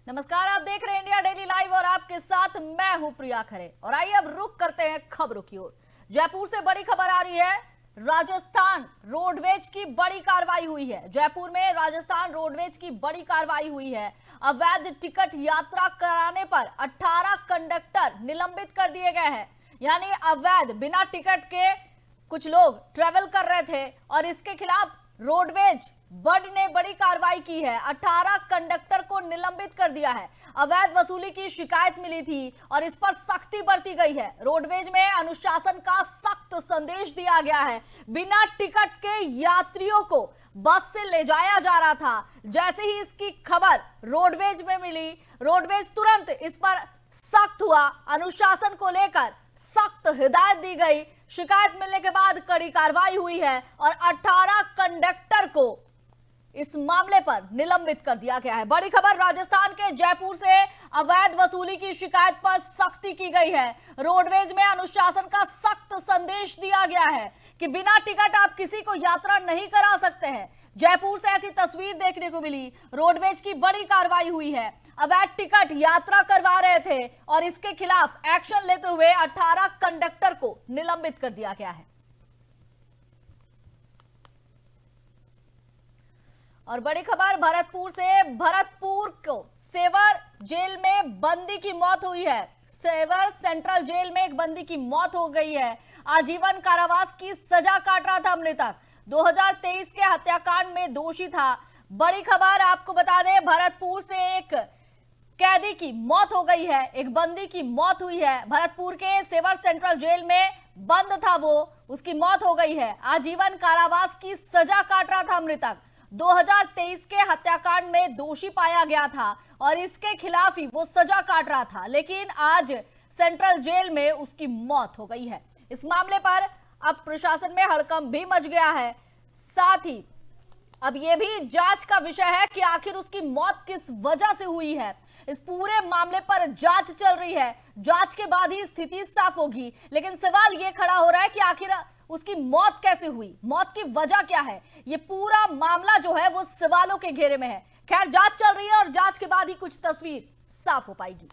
नमस्कार, आप देख रहे हैं इंडिया डेली लाइव और आपके साथ मैं हूं प्रिया खरे। और आइए अब रुक करते हैं खबरों की ओर। जयपुर से बड़ी खबर आ रही है। राजस्थान रोडवेज की बड़ी कार्रवाई हुई है। जयपुर में राजस्थान रोडवेज की बड़ी कार्रवाई हुई है। अवैध टिकट यात्रा कराने पर 18 कंडक्टर निलंबित कर दिए गए हैं। यानी अवैध बिना टिकट के कुछ लोग ट्रेवल कर रहे थे और इसके खिलाफ रोडवेज बड ने बड़ी कार्रवाई की है। 18 कंडक्टर को निलंबित कर दिया है। अवैध वसूली की शिकायत मिली थी और इस पर सख्ती बरती गई है। रोडवेज में अनुशासन का सख्त संदेश दिया गया है। बिना टिकट के यात्रियों को बस से ले जाया जा रहा था। जैसे ही इसकी खबर रोडवेज में मिली, रोडवेज तुरंत इस पर सख्त हुआ। अनुशासन को लेकर सख्त हिदायत दी गई। शिकायत मिलने के बाद कड़ी कार्रवाई हुई है और 18 कंडक्टर को इस मामले पर निलंबित कर दिया गया है। बड़ी खबर राजस्थान के जयपुर से अवैध वसूली की शिकायत पर सख्ती की गई है। रोडवेज में अनुशासन का सख्त संदेश दिया गया है कि बिना टिकट आप किसी को यात्रा नहीं करा सकते हैं। जयपुर से ऐसी तस्वीर देखने को मिली। रोडवेज की बड़ी कार्रवाई हुई है। अवैध टिकट यात्रा करवा रहे थे और इसके खिलाफ एक्शन लेते हुए 18 कंडक्टर को निलंबित कर दिया गया है। और बड़ी खबर भरतपुर से। भरतपुर को सेवर जेल में बंदी की मौत हुई है। सेवर सेंट्रल जेल में एक बंदी की मौत हो गई है। आजीवन कारावास की सजा काट रहा था मृतक। 2023 के हत्याकांड में दोषी था। बड़ी खबर आपको बता दें, भरतपुर से एक कैदी की मौत हो गई है। एक बंदी की मौत हुई है। भरतपुर के सेवर सेंट्रल जेल में बंद था वो, उसकी मौत हो गई है। आजीवन कारावास की सजा काट रहा था मृतक। 2023 के हत्याकांड में दोषी पाया गया था और इसके खिलाफ ही वो सजा काट रहा था, लेकिन आज सेंट्रल जेल में उसकी मौत हो गई है। इस मामले पर अब प्रशासन में हड़कंप भी मच गया है। साथ ही अब यह भी जांच का विषय है कि आखिर उसकी मौत किस वजह से हुई है। इस पूरे मामले पर जांच चल रही है। जांच के बाद ही स्थिति साफ होगी, लेकिन सवाल यह खड़ा हो रहा है कि आखिर उसकी मौत कैसे हुई, मौत की वजह क्या है। ये पूरा मामला जो है वो सवालों के घेरे में है। खैर, जांच चल रही है और जांच के बाद ही कुछ तस्वीर साफ हो पाएगी।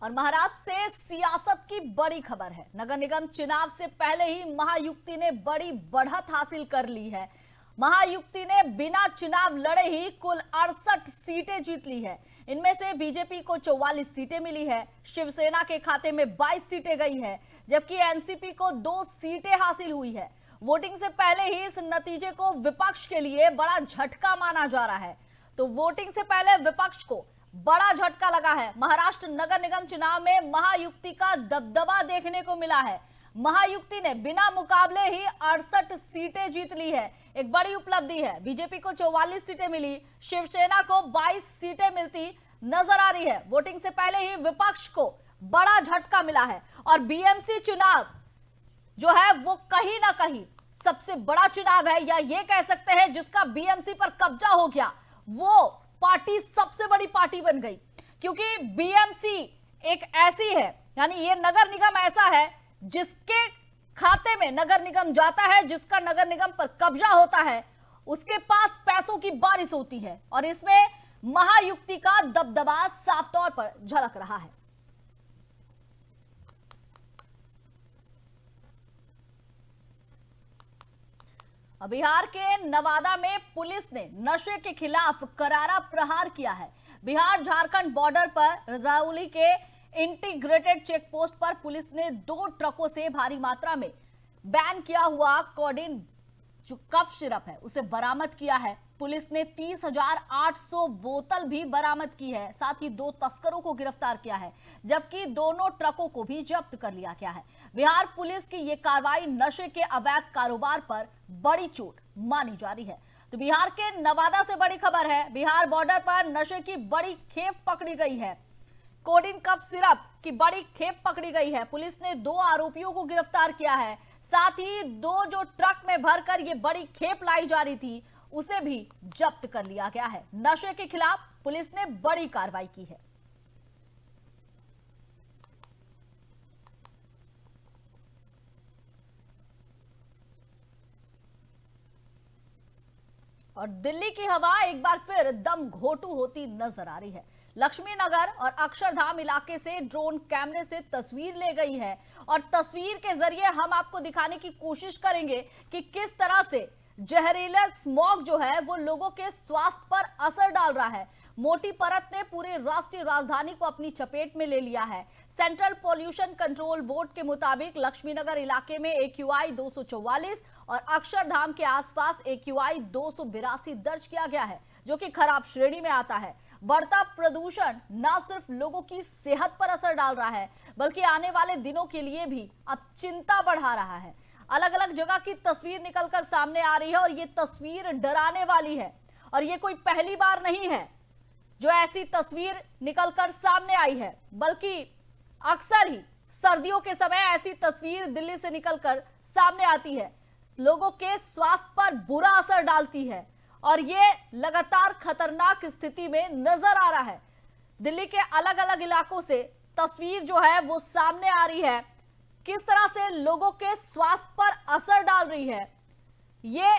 और महाराष्ट्र से सियासत की बड़ी खबर है। नगर निगम चुनाव से पहले ही महायुक्ति ने बड़ी बढ़त हासिल कर ली है। महायुक्ति ने बिना चुनाव लड़े ही कुल 68 सीटें जीत ली है। इनमें से बीजेपी को 44 सीटें मिली है। शिवसेना के खाते में 22 सीटें गई है, जबकि एनसीपी को 2 सीटें हासिल हुई है। वोटिंग से पहले ही इस नतीजे को विपक्ष के लिए बड़ा झटका माना जा रहा है। तो वोटिंग से पहले विपक्ष को बड़ा झटका लगा है। महाराष्ट्र नगर निगम चुनाव में महायुक्ति का दबदबा देखने को मिला है। महायुक्ति ने बिना मुकाबले ही 68 सीटें जीत ली है। एक बड़ी उपलब्धि है। बीजेपी को 44 सीटें मिली, शिवसेना को 22 सीटें मिलती नजर आ रही है। वोटिंग से पहले ही विपक्ष को बड़ा झटका मिला है और बीएमसी चुनाव जो है वो कहीं ना कहीं सबसे बड़ा चुनाव है, या ये कह सकते हैं जिसका बीएमसी पर कब्जा हो गया वो पार्टी सबसे बड़ी पार्टी बन गई। क्योंकि बीएमसी एक ऐसी है, यानी ये नगर निगम ऐसा है जिसके खाते में नगर निगम जाता है, जिसका नगर निगम पर कब्जा होता है, उसके पास पैसों की बारिश होती है। और इसमें महायुक्ति का दबदबा साफ तौर पर झलक रहा है। बिहार के नवादा में पुलिस ने नशे के खिलाफ करारा प्रहार किया है। बिहार झारखंड बॉर्डर पर रजौली के इंटीग्रेटेड चेक पोस्ट पर पुलिस ने 2 ट्रकों से भारी मात्रा में बैन किया हुआ कोडीन जो कफ सिरप है उसे बरामद किया है। पुलिस ने 30,800 बोतल भी बरामद की है। साथ ही 2 तस्करों को गिरफ्तार किया है, जबकि दोनों ट्रकों को भी जब्त कर लिया गया है। बिहार पुलिस की यह कार्रवाई नशे के अवैध कारोबार पर बड़ी चोट मानी जा रही है। तो बिहार के नवादा से बड़ी खबर है। बिहार बॉर्डर पर नशे की बड़ी खेप पकड़ी गई है। कोडीन कफ सिरप की बड़ी खेप पकड़ी गई है। पुलिस ने 2 आरोपियों को गिरफ्तार किया है। साथ ही 2 जो ट्रक में भरकर ये बड़ी खेप लाई जा रही थी उसे भी जब्त कर लिया गया है। नशे के खिलाफ पुलिस ने बड़ी कार्रवाई की है। और दिल्ली की हवा एक बार फिर दम घोटू होती नजर आ रही है। लक्ष्मी नगर और अक्षरधाम इलाके से ड्रोन कैमरे से तस्वीर ले गई है और तस्वीर के जरिए हम आपको दिखाने की कोशिश करेंगे कि किस तरह से जहरीला स्मॉग जो है वो लोगों के स्वास्थ्य पर असर डाल रहा है। मोटी परत ने पूरे राष्ट्रीय राजधानी को अपनी चपेट में ले लिया है। सेंट्रल पॉल्यूशन कंट्रोल बोर्ड के मुताबिक लक्ष्मीनगर इलाके में AQI 244 और अक्षरधाम के आसपास AQI 282 दर्ज किया गया है, जो कि खराब श्रेणी में आता है। बढ़ता प्रदूषण न सिर्फ लोगों की सेहत पर असर डाल रहा है, बल्कि आने वाले दिनों के लिए भी अब चिंता बढ़ा रहा है। अलग अलग जगह की तस्वीर निकलकर सामने आ रही है और ये तस्वीर डराने वाली है। और ये कोई पहली बार नहीं है जो ऐसी तस्वीर निकलकर सामने आई है, बल्कि अक्सर ही सर्दियों के समय ऐसी तस्वीर दिल्ली से निकलकर सामने आती है, लोगों के स्वास्थ्य पर बुरा असर डालती है और ये लगातार खतरनाक स्थिति में नजर आ रहा है। दिल्ली के अलग अलग इलाकों से तस्वीर जो है वो सामने आ रही है, किस तरह से लोगों के स्वास्थ्य पर असर डाल रही है। ये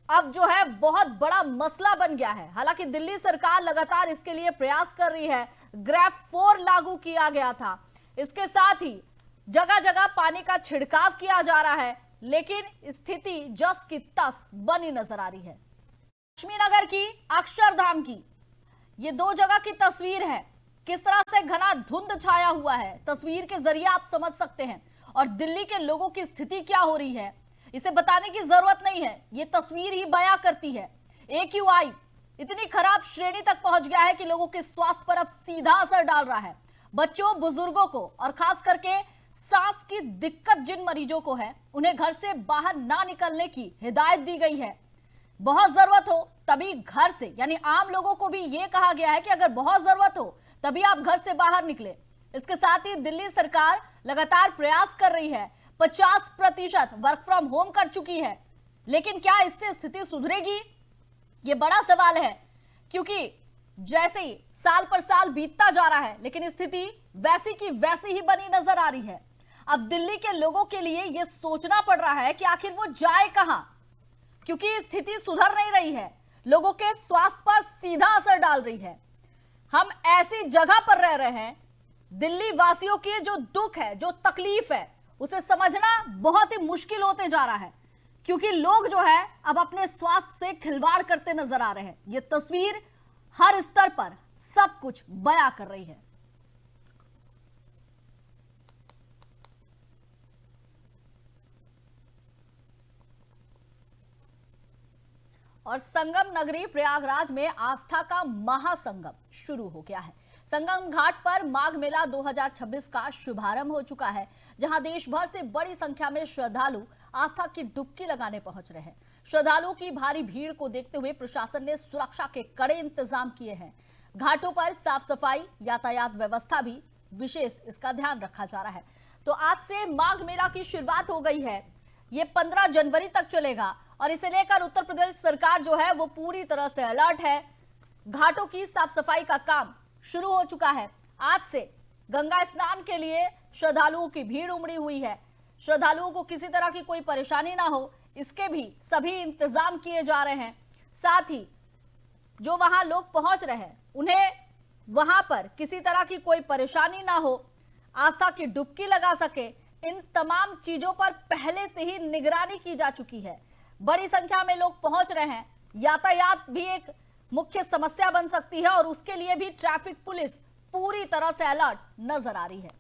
अब जो है बहुत बड़ा मसला बन गया है। हालांकि दिल्ली सरकार लगातार इसके लिए प्रयास कर रही है। ग्रेफ 4 लागू किया गया था, इसके साथ ही जगह जगह पानी का छिड़काव किया जा रहा है, लेकिन स्थिति जस की तस बनी नजर आ रही है। लक्ष्मीनगर की, अक्षरधाम की ये दो जगह की तस्वीर है, किस तरह से घना धुंध छाया हुआ है, तस्वीर के जरिए आप समझ सकते हैं। और दिल्ली के लोगों की स्थिति क्या हो रही है इसे बताने की जरूरत नहीं है, ये तस्वीर ही बयां करती है। AQI इतनी खराब श्रेणी तक पहुंच गया है कि लोगों के स्वास्थ्य पर अब सीधा असर डाल रहा है। बच्चों, बुजुर्गों को और खास करके सांस की दिक्कत जिन मरीजों को है, उन्हें घर से बाहर ना निकलने की हिदायत दी गई है। बहुत जरूरत हो तभी घर से, यानी आम लोगों को भी यह कहा गया है कि अगर बहुत जरूरत हो तभी आप घर से बाहर निकले। इसके साथ ही दिल्ली सरकार लगातार प्रयास कर रही है, 50% वर्क फ्रॉम होम कर चुकी है, लेकिन क्या इससे स्थिति सुधरेगी, यह बड़ा सवाल है। क्योंकि जैसे ही साल पर साल बीतता जा रहा है, लेकिन स्थिति वैसी की वैसी ही बनी नजर आ रही है। अब दिल्ली के लोगों के लिए यह सोचना पड़ रहा है कि आखिर वो जाए कहां, क्योंकि स्थिति सुधर नहीं रही है, लोगों के स्वास्थ्य पर सीधा असर डाल रही है। हम ऐसी जगह पर रह रहे हैं, दिल्ली वासियों के जो दुख है, जो तकलीफ है, उसे समझना बहुत ही मुश्किल होते जा रहा है, क्योंकि लोग जो है अब अपने स्वास्थ्य से खिलवाड़ करते नजर आ रहे हैं। यह तस्वीर हर स्तर पर सब कुछ बयां कर रही है। और संगम नगरी प्रयागराज में आस्था का महासंगम शुरू हो गया है। संगम घाट पर माघ मेला 2026 का शुभारंभ हो चुका है, जहां देश भर से बड़ी संख्या में श्रद्धालु आस्था की डुबकी लगाने पहुंच रहे हैं। श्रद्धालुओं की भारी भीड़ को देखते हुए प्रशासन ने सुरक्षा के कड़े इंतजाम किए हैं। घाटों पर साफ सफाई, यातायात व्यवस्था भी विशेष इसका ध्यान रखा जा रहा है। तो आज से माघ मेला की शुरुआत हो गई है, ये 15 जनवरी तक चलेगा और इसे लेकर उत्तर प्रदेश सरकार जो है वो पूरी तरह से अलर्ट है। घाटों की साफ सफाई का काम शुरू हो चुका है। आज से गंगा स्नान के लिए श्रद्धालुओं की भीड़ उमड़ी हुई है। श्रद्धालुओं को किसी तरह की कोई परेशानी ना हो, इसके भी सभी इंतजाम किए जा रहे हैं। साथ ही जो वहां लोग पहुंच रहे हैं, उन्हें वहां पर किसी तरह की कोई परेशानी ना हो, आस्था की डुबकी लगा सके, इन तमाम चीजों पर पहले से ही निगरानी की जा चुकी है। बड़ी संख्या में लोग पहुंच रहे हैं, यातायात भी एक मुख्य समस्या बन सकती है और उसके लिए भी ट्रैफिक पुलिस पूरी तरह से अलर्ट नजर आ रही है।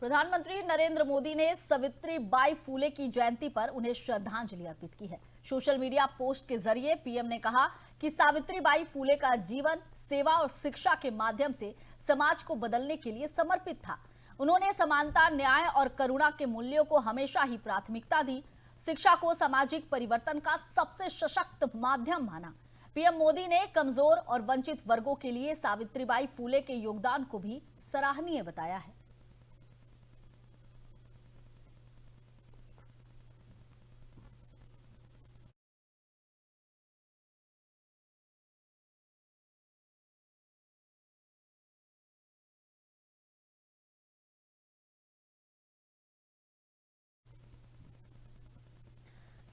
प्रधानमंत्री नरेंद्र मोदी ने सावित्रीबाई फूले की जयंती पर उन्हें श्रद्धांजलि अर्पित की है। सोशल मीडिया पोस्ट के जरिए पीएम ने कहा कि सावित्रीबाई फूले का जीवन सेवा और शिक्षा के माध्यम से समाज को बदलने के लिए समर्पित था। उन्होंने समानता, न्याय और करुणा के मूल्यों को हमेशा ही प्राथमिकता दी। शिक्षा को सामाजिक परिवर्तन का सबसे सशक्त माध्यम माना। पीएम मोदी ने कमजोर और वंचित वर्गों के लिए सावित्रीबाई फूले के योगदान को भी सराहनीय बताया है।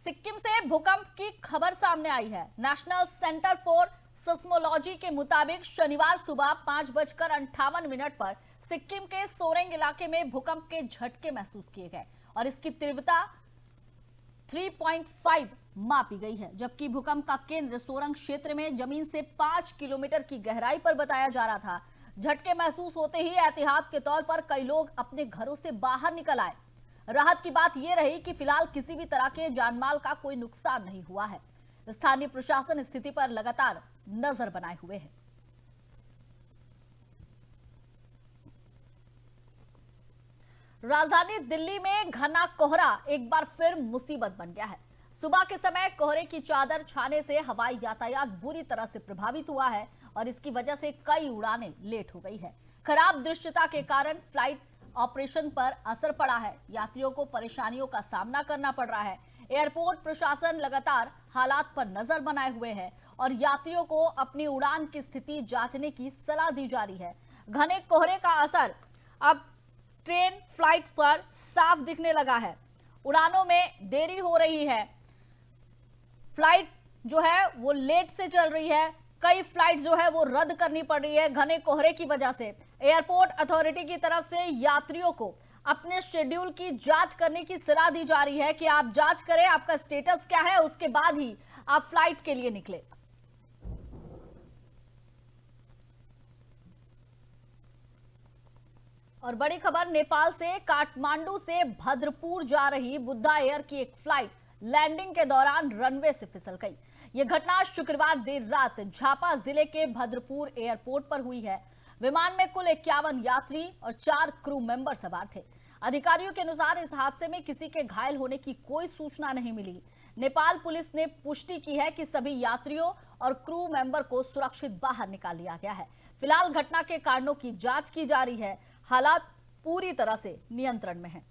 सिक्किम से भूकंप की खबर सामने आई है। नेशनल सेंटर फॉर सिस्मोलॉजी के मुताबिक शनिवार सुबह 5:58 पर सिक्किम के सोरेंग इलाके में भूकंप के झटके महसूस किए गए और इसकी तीव्रता 3.5 मापी गई है, जबकि भूकंप का केंद्र सोरंग क्षेत्र में जमीन से 5 किलोमीटर की गहराई पर बताया जा रहा था। झटके महसूस होते ही एहतियात के तौर पर कई लोग अपने घरों से बाहर निकल आए। राहत की बात यह रही कि फिलहाल किसी भी तरह के जानमाल का कोई नुकसान नहीं हुआ है। स्थानीय प्रशासन स्थिति पर लगातार नजर बनाए हुए है। राजधानी दिल्ली में घना कोहरा एक बार फिर मुसीबत बन गया है। सुबह के समय कोहरे की चादर छाने से हवाई यातायात बुरी तरह से प्रभावित हुआ है और इसकी वजह से कई उड़ानें लेट हो गई है। खराब दृश्यता के कारण फ्लाइट ऑपरेशन पर असर पड़ा है। यात्रियों को परेशानियों का सामना करना पड़ रहा है। एयरपोर्ट प्रशासन लगातार हालात पर नजर बनाए हुए है और यात्रियों को अपनी उड़ान की स्थिति जांचने की सलाह दी जा रही है। घने कोहरे का असर अब ट्रेन फ्लाइट्स पर साफ दिखने लगा है। उड़ानों में देरी हो रही है। फ्लाइट जो है वो लेट से चल रही है। कई फ्लाइट जो है वो रद्द करनी पड़ रही है घने कोहरे की वजह से। एयरपोर्ट अथॉरिटी की तरफ से यात्रियों को अपने शेड्यूल की जांच करने की सलाह दी जा रही है कि आप जांच करें आपका स्टेटस क्या है, उसके बाद ही आप फ्लाइट के लिए निकले। और बड़ी खबर, नेपाल से काठमांडू से भद्रपुर जा रही बुद्धा एयर की एक फ्लाइट लैंडिंग के दौरान रनवे से फिसल गई। यह घटना शुक्रवार देर रात झापा जिले के भद्रपुर एयरपोर्ट पर हुई है। विमान में कुल 51 यात्री और 4 क्रू मेंबर सवार थे। अधिकारियों के अनुसार इस हादसे में किसी के घायल होने की कोई सूचना नहीं मिली। नेपाल पुलिस ने पुष्टि की है कि सभी यात्रियों और क्रू मेंबर को सुरक्षित बाहर निकाल लिया गया है। फिलहाल घटना के कारणों की जांच की जा रही है। हालात पूरी तरह से नियंत्रण में है।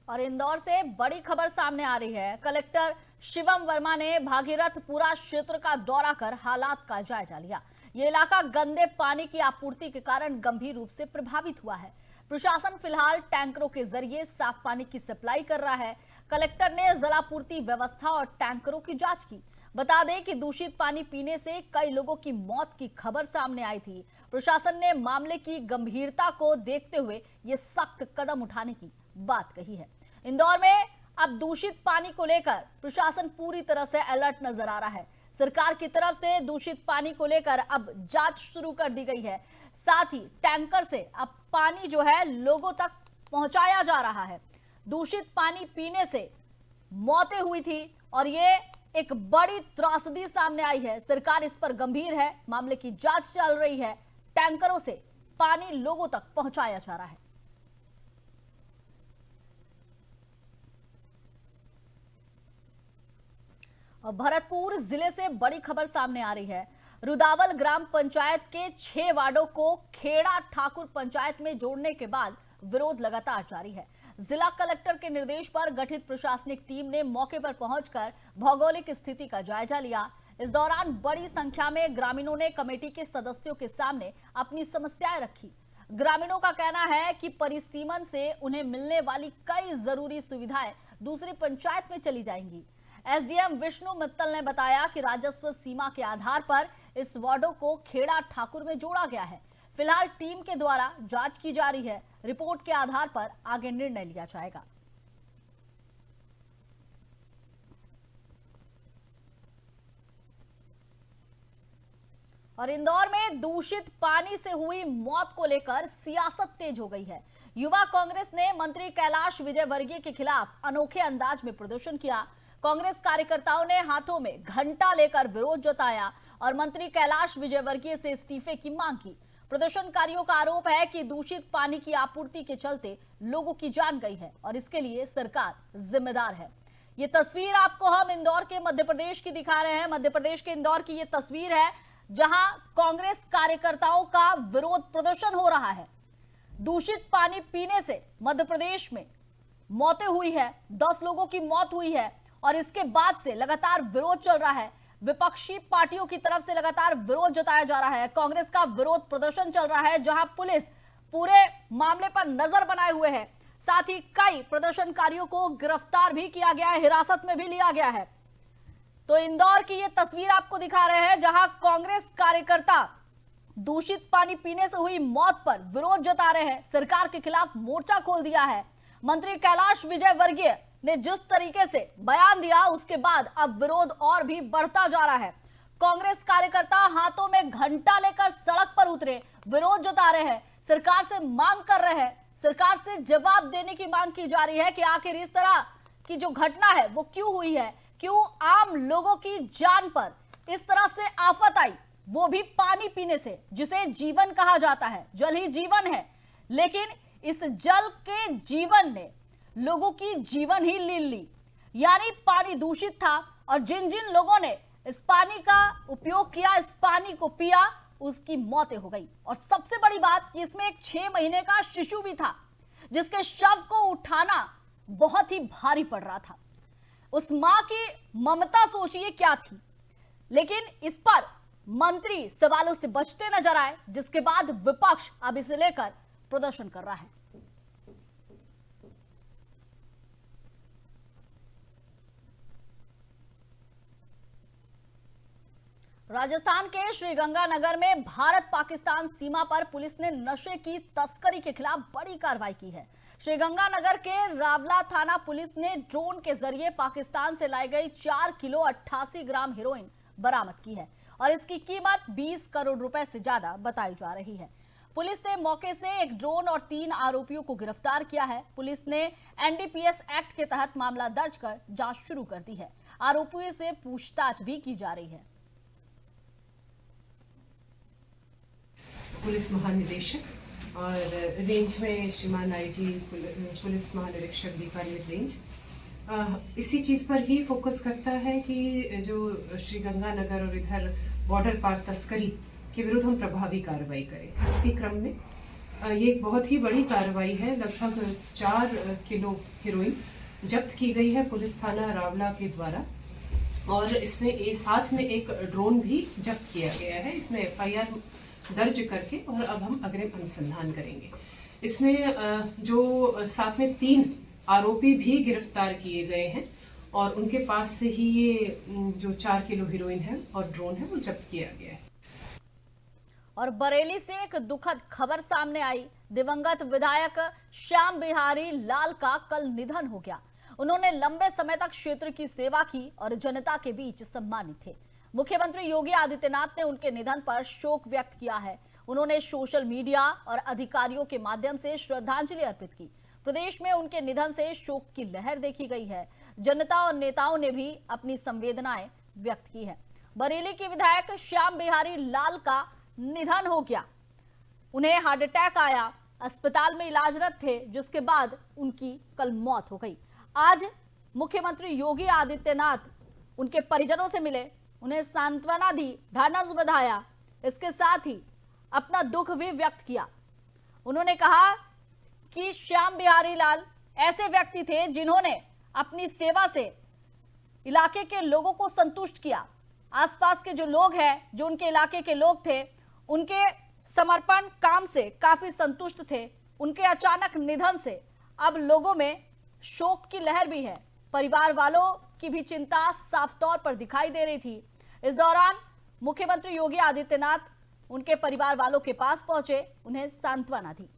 और इंदौर से बड़ी खबर सामने आ रही है। कलेक्टर शिवम वर्मा ने भागीरथपुरा क्षेत्र का दौरा कर हालात का जायजा लिया। ये इलाका गंदे पानी की आपूर्ति के कारण गंभीर रूप से प्रभावित हुआ है। प्रशासन फिलहाल टैंकरों के जरिए साफ पानी की सप्लाई कर रहा है। कलेक्टर ने जलापूर्ति व्यवस्था और टैंकरों की जांच की। बता दें कि दूषित पानी पीने से कई लोगों की मौत की खबर सामने आई थी। प्रशासन ने मामले की गंभीरता को देखते हुए ये सख्त कदम उठाने की बात कही है। इंदौर में अब दूषित पानी को लेकर प्रशासन पूरी तरह से अलर्ट नजर आ रहा है। सरकार की तरफ से दूषित पानी को लेकर अब जांच शुरू कर दी गई है। साथ ही टैंकर से अब पानी जो है लोगों तक पहुंचाया जा रहा है। दूषित पानी पीने से मौतें हुई थी और ये एक बड़ी त्रासदी सामने आई है। सरकार इस पर गंभीर है। मामले की जांच चल रही है। टैंकरों से पानी लोगों तक पहुंचाया जा रहा है। और भरतपुर जिले से बड़ी खबर सामने आ रही है। रुदावल ग्राम पंचायत के 6 वार्डों को खेड़ा ठाकुर पंचायत में जोड़ने के बाद विरोध लगातार जारी है। जिला कलेक्टर के निर्देश पर गठित प्रशासनिक टीम ने मौके पर पहुंचकर भौगोलिक स्थिति का जायजा लिया। इस दौरान बड़ी संख्या में ग्रामीणों ने कमेटी के सदस्यों के सामने अपनी समस्याएं रखी। ग्रामीणों का कहना है कि परिसीमन से उन्हें मिलने वाली कई जरूरी सुविधाएं दूसरी पंचायत में चली जाएंगी। एसडीएम विष्णु मित्तल ने बताया कि राजस्व सीमा के आधार पर इस वार्डों को खेड़ा ठाकुर में जोड़ा गया है। फिलहाल टीम के द्वारा जांच की जा रही है। रिपोर्ट के आधार पर आगे निर्णय लिया जाएगा। और इंदौर में दूषित पानी से हुई मौत को लेकर सियासत तेज हो गई है। युवा कांग्रेस ने मंत्री कैलाश विजयवर्गीय के खिलाफ अनोखे अंदाज में प्रदर्शन किया। कांग्रेस कार्यकर्ताओं ने हाथों में घंटा लेकर विरोध जताया और मंत्री कैलाश विजयवर्गीय से इस्तीफे की मांग की। प्रदर्शनकारियों का आरोप है कि दूषित पानी की आपूर्ति के चलते लोगों की जान गई है और इसके लिए सरकार जिम्मेदार है। ये तस्वीर आपको हम इंदौर के मध्य प्रदेश की दिखा रहे हैं। मध्य प्रदेश के इंदौर की ये तस्वीर है जहां कांग्रेस कार्यकर्ताओं का विरोध प्रदर्शन हो रहा है। दूषित पानी पीने से मध्य प्रदेश में मौतें हुई है। 10 लोगों की मौत हुई है और इसके बाद से लगातार विरोध चल रहा है। विपक्षी पार्टियों की तरफ से लगातार विरोध जताया जा रहा है। कांग्रेस का विरोध प्रदर्शन चल रहा है, जहां पुलिस पूरे मामले पर नजर बनाए हुए है। साथ ही कई प्रदर्शनकारियों को गिरफ्तार भी किया गया है, हिरासत में भी लिया गया है। तो इंदौर की ये तस्वीर आपको दिखा रहे हैं, जहां कांग्रेस कार्यकर्ता दूषित पानी पीने से हुई मौत पर विरोध जता रहे हैं, सरकार के खिलाफ मोर्चा खोल दिया है। मंत्री कैलाश विजयवर्गीय ने जिस तरीके से बयान दिया, उसके बाद अब विरोध और भी बढ़ता जा रहा है। कांग्रेस कार्यकर्ता हाथों में घंटा लेकर सड़क पर उतरे, विरोध जता रहे हैं, सरकार से मांग कर रहे हैं, सरकार से जवाब देने की मांग की जा रही है कि आखिर इस तरह की जो घटना है वो क्यों हुई है, क्यों आम लोगों की जान पर इस तरह से आफत आई, वो भी पानी पीने से, जिसे जीवन कहा जाता है। जल ही जीवन है, लेकिन इस जल के जीवन ने लोगों की जीवन ही ले ली। यानी पानी दूषित था और जिन जिन लोगों ने इस पानी का उपयोग किया, इस पानी को पिया, उसकी मौतें हो गई। और सबसे बड़ी बात कि इसमें एक 6 महीने का शिशु भी था, जिसके शव को उठाना बहुत ही भारी पड़ रहा था। उस मां की ममता सोचिए क्या थी। लेकिन इस पर मंत्री सवालों से बचते नजर आए, जिसके बाद विपक्ष अब इसे लेकर प्रदर्शन कर रहा है। राजस्थान के श्रीगंगानगर में भारत पाकिस्तान सीमा पर पुलिस ने नशे की तस्करी के खिलाफ बड़ी कार्रवाई की है। श्रीगंगानगर के रावला थाना पुलिस ने ड्रोन के जरिए पाकिस्तान से लाई गई 4 किलो 88 ग्राम हेरोइन बरामद की है और इसकी कीमत 20 करोड़ रुपए से ज्यादा बताई जा रही है। पुलिस ने मौके से एक ड्रोन और 3 आरोपियों को गिरफ्तार किया है। पुलिस ने एनडीपीएस एक्ट के तहत मामला दर्ज कर जांच शुरू कर दी है। आरोपियों से पूछताछ भी की जा रही है। पुलिस महानिदेशक और रेंज में श्रीमान आईजी पुलिस महानिरीक्षक बीकानेर रेंज इसी चीज़ पर ही फोकस करता है कि जो श्रीगंगानगर और इधर बॉर्डर पार तस्करी के विरुद्ध हम प्रभावी कार्रवाई करें। उसी क्रम में ये एक बहुत ही बड़ी कार्रवाई है। लगभग 4 किलो हेरोइन जब्त की गई है पुलिस थाना रावला के द्वारा और इसमें साथ में एक ड्रोन भी जब्त किया गया है। इसमें एफआईआर दर्ज करके और अब हम अग्रिम अनुसंधान करेंगे। इसमें जो साथ में 3 आरोपी भी गिरफ्तार किए गए हैं और उनके पास से ही ये जो 4 किलो हेरोइन है और ड्रोन है वो जब्त किया गया है। और बरेली से एक दुखद खबर सामने आई। दिवंगत विधायक श्याम बिहारी लाल का कल निधन हो गया। उन्होंने लंबे समय तक क्षेत्र की सेवा की और जनता के बीच सम्मानित थे। मुख्यमंत्री योगी आदित्यनाथ ने उनके निधन पर शोक व्यक्त किया है। उन्होंने सोशल मीडिया और अधिकारियों के माध्यम से श्रद्धांजलि अर्पित की। प्रदेश में उनके निधन से शोक की लहर देखी गई है। जनता और नेताओं ने भी अपनी संवेदनाएं व्यक्त की है। बरेली के विधायक श्याम बिहारी लाल का निधन हो गया। उन्हें हार्ट अटैक आया, अस्पताल में इलाजरत थे, जिसके बाद उनकी कल मौत हो गई। आज मुख्यमंत्री योगी आदित्यनाथ उनके परिजनों से मिले, उन्हें सांत्वना दी, ढांढस बंधाया, इसके साथ ही अपना दुख भी व्यक्त किया। उन्होंने कहा कि श्याम बिहारी लाल ऐसे व्यक्ति थे जिन्होंने अपनी सेवा से इलाके के लोगों को संतुष्ट किया। आसपास के जो लोग हैं, जो उनके इलाके के लोग थे, उनके समर्पण काम से काफी संतुष्ट थे। उनके अचानक निधन से अब लोगों में शोक की लहर भी है। परिवार वालों की भी चिंता साफ तौर पर दिखाई दे रही थी। इस दौरान मुख्यमंत्री योगी आदित्यनाथ उनके परिवार वालों के पास पहुंचे, उन्हें सांत्वना दी।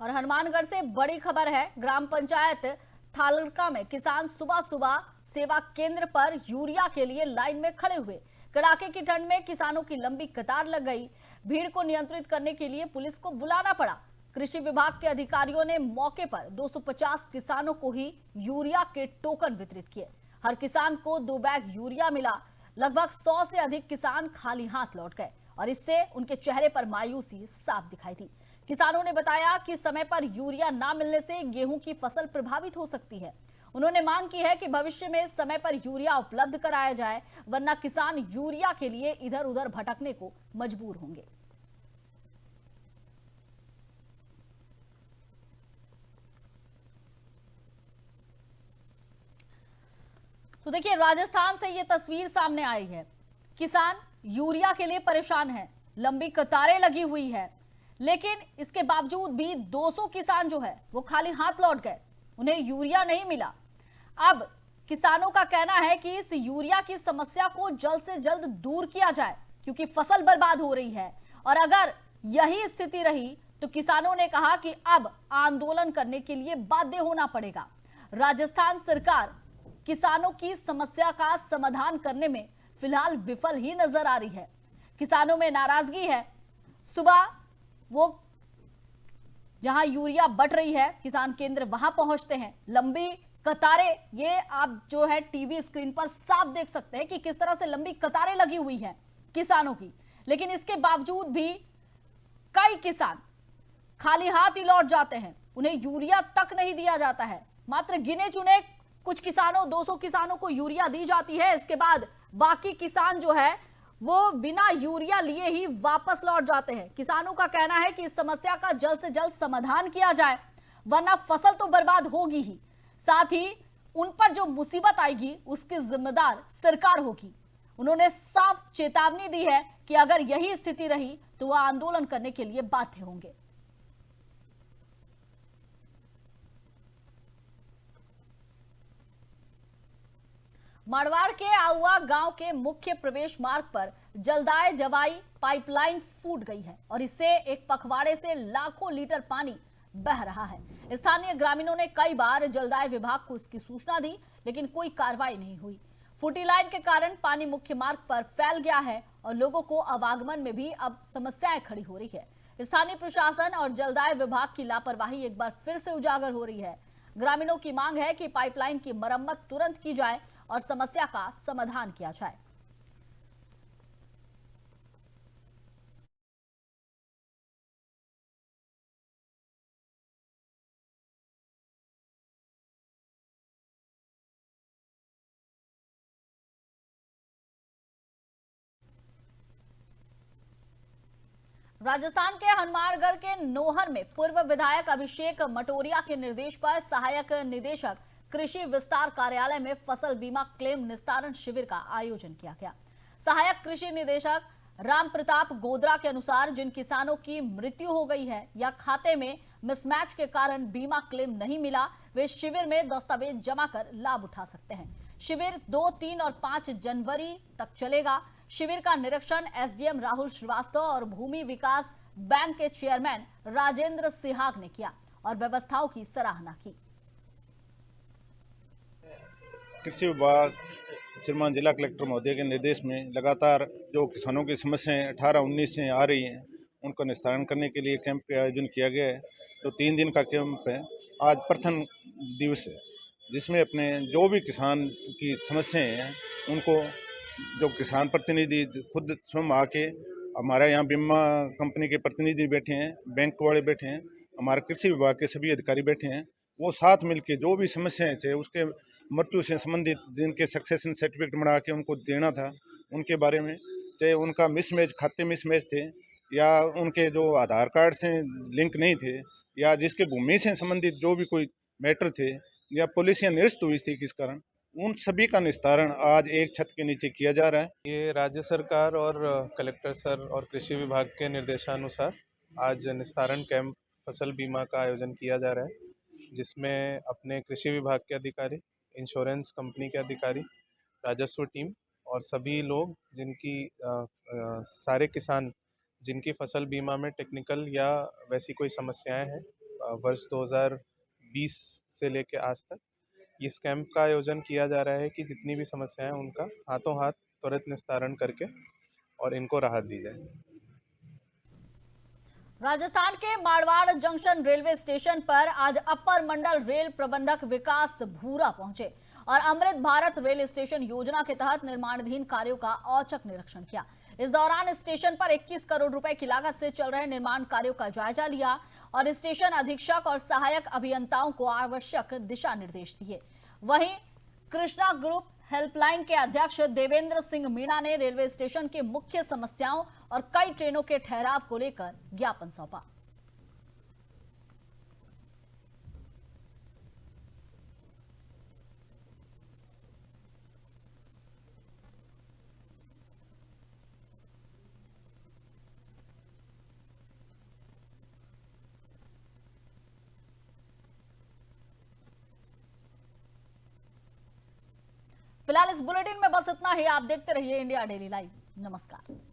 और हनुमानगढ़ से बड़ी खबर है। ग्राम पंचायत थालड़का में किसान सुबह सुबह सेवा केंद्र पर यूरिया के लिए लाइन में खड़े हुए। कड़ाके की ठंड में किसानों की लंबी कतार लग गई। भीड़ को नियंत्रित करने के लिए पुलिस को बुलाना पड़ा। कृषि विभाग के अधिकारियों ने मौके पर 250 किसानों को ही यूरिया के टोकन वितरित किए। हर किसान को 2 बैग यूरिया मिला। लगभग 100 से अधिक किसान खाली हाथ लौट गए और इससे उनके चेहरे पर मायूसी साफ दिखाई दी। किसानों ने बताया कि समय पर यूरिया ना मिलने से गेहूं की फसल प्रभावित हो सकती है। उन्होंने मांग की है कि भविष्य में समय पर यूरिया उपलब्ध कराया जाए, वरना किसान यूरिया के लिए इधर उधर भटकने को मजबूर होंगे। तो देखिए, राजस्थान से ये तस्वीर सामने आई है। किसान यूरिया के लिए परेशान है, लंबी कतारें लगी हुई है, लेकिन इसके बावजूद भी 200 किसान जो है वो खाली हाथ लौट गए, उन्हें यूरिया नहीं मिला। अब किसानों का कहना है कि इस यूरिया की समस्या को जल्द से जल्द दूर किया जाए, क्योंकि फसल बर्बाद हो रही है। और अगर यही स्थिति रही तो किसानों ने कहा कि अब आंदोलन करने के लिए बाध्य होना पड़ेगा। राजस्थान सरकार किसानों की समस्या का समाधान करने में फिलहाल विफल ही नजर आ रही है। किसानों में नाराजगी है। सुबह वो जहां यूरिया बट रही है, किसान केंद्र वहां पहुंचते हैं, लंबी कतारें, ये आप जो है टीवी स्क्रीन पर साफ देख सकते हैं कि किस तरह से लंबी कतारें लगी हुई हैं किसानों की। लेकिन इसके बावजूद भी कई किसान खाली हाथ ही लौट जाते हैं, उन्हें यूरिया तक नहीं दिया जाता है। मात्र गिने चुने कुछ किसानों, 200 किसानों को यूरिया दी जाती है। इसके बाद बाकी किसान जो है वो बिना यूरिया लिए ही वापस लौट जाते हैं। किसानों का कहना है कि इस समस्या का जल्द से जल्द समाधान किया जाए, वरना फसल तो बर्बाद होगी ही, साथ ही उन पर जो मुसीबत आएगी उसकी जिम्मेदार सरकार होगी। उन्होंने साफ चेतावनी दी है कि अगर यही स्थिति रही तो वह आंदोलन करने के लिए बाध्य होंगे। मारवाड़ के आउआ गांव के मुख्य प्रवेश मार्ग पर जलदाय जवाई पाइपलाइन फूट गई है और इससे एक पखवाड़े से लाखों लीटर पानी बह रहा है। स्थानीय ग्रामीणों ने कई बार जलदाय विभाग को इसकी सूचना दी, लेकिन कोई कार्रवाई नहीं हुई। फूटी लाइन के कारण पानी मुख्य मार्ग पर फैल गया है और लोगों को आवागमन में भी अब समस्याएं खड़ी हो रही है। स्थानीय प्रशासन और जलदाय विभाग की लापरवाही एक बार फिर से उजागर हो रही है। ग्रामीणों की मांग है कि पाइपलाइन की मरम्मत तुरंत की जाए और समस्या का समाधान किया जाए। राजस्थान के हनुमानगढ़ के नोहर में पूर्व विधायक अभिषेक मटोरिया के निर्देश पर सहायक निदेशक कृषि विस्तार कार्यालय में फसल बीमा क्लेम निस्तारण शिविर का आयोजन किया गया। सहायक कृषि निदेशक राम प्रताप गोदरा के अनुसार जिन किसानों की मृत्यु हो गई है या खाते में मिसमैच के कारण बीमा क्लेम नहीं मिला, वे शिविर में दस्तावेज जमा कर लाभ उठा सकते हैं। शिविर 2, 3 और 5 जनवरी तक चलेगा। शिविर का निरीक्षण एसडीएम राहुल श्रीवास्तव और भूमि विकास बैंक के चेयरमैन राजेंद्र सिहाग ने किया और व्यवस्थाओं की सराहना की। कृषि विभाग श्रीमान जिला कलेक्टर महोदय के निर्देश में लगातार जो किसानों की समस्याएं 18-19 से आ रही हैं, उनको निस्तारण करने के लिए कैंप का आयोजन किया गया है। तो 3 दिन का कैंप है। आज प्रथम दिवस है, जिसमें अपने जो भी किसान की समस्याएं हैं उनको जो किसान प्रतिनिधि खुद स्वयं आके, हमारे यहाँ बीमा कंपनी के प्रतिनिधि बैठे हैं, बैंक वाले बैठे हैं, हमारे कृषि विभाग के सभी अधिकारी बैठे हैं, वो साथ मिलके जो भी समस्याएं थे उसके मृत्यु से संबंधित जिनके सक्सेशन सर्टिफिकेट बना के उनको देना था, उनके बारे में, चाहे उनका मिसमैच, खाते मिसमैच थे या उनके जो आधार कार्ड से लिंक नहीं थे या जिसके भूमि से संबंधित जो भी कोई मैटर थे या पॉलिसियाँ निरस्त हुई थी किस कारण, उन सभी का निस्तारण आज एक छत के नीचे किया जा रहा है। ये राज्य सरकार और कलेक्टर सर और कृषि विभाग के निर्देशानुसार आज निस्तारण कैंप फसल बीमा का आयोजन किया जा रहा है, जिसमें अपने कृषि विभाग के अधिकारी, इंश्योरेंस कंपनी के अधिकारी, राजस्व टीम और सभी लोग जिनकी सारे किसान जिनकी फसल बीमा में टेक्निकल या वैसी कोई समस्याएं हैं वर्ष 2020 से लेकर आज तक, इस कैंप का आयोजन किया जा रहा है कि जितनी भी समस्याएं हैं उनका हाथों हाथ त्वरित निस्तारण करके और इनको राहत दी जाए। राजस्थान के मारवाड़ जंक्शन रेलवे स्टेशन पर आज अपर मंडल रेल प्रबंधक विकास भूरा पहुंचे और अमृत भारत रेल स्टेशन योजना के तहत निर्माणाधीन कार्यों का औचक निरीक्षण किया। इस दौरान स्टेशन पर 21 करोड़ रुपए की लागत से चल रहे निर्माण कार्यों का जायजा लिया और स्टेशन अधीक्षक और सहायक अभियंताओं को आवश्यक दिशा निर्देश दिए। वहीं कृष्णा ग्रुप हेल्पलाइन के अध्यक्ष देवेंद्र सिंह मीणा ने रेलवे स्टेशन के मुख्य समस्याओं और कई ट्रेनों के ठहराव को लेकर ज्ञापन सौंपा। फिलहाल इस बुलेटिन में बस इतना ही। आप देखते रहिए इंडिया डेली लाइव। नमस्कार।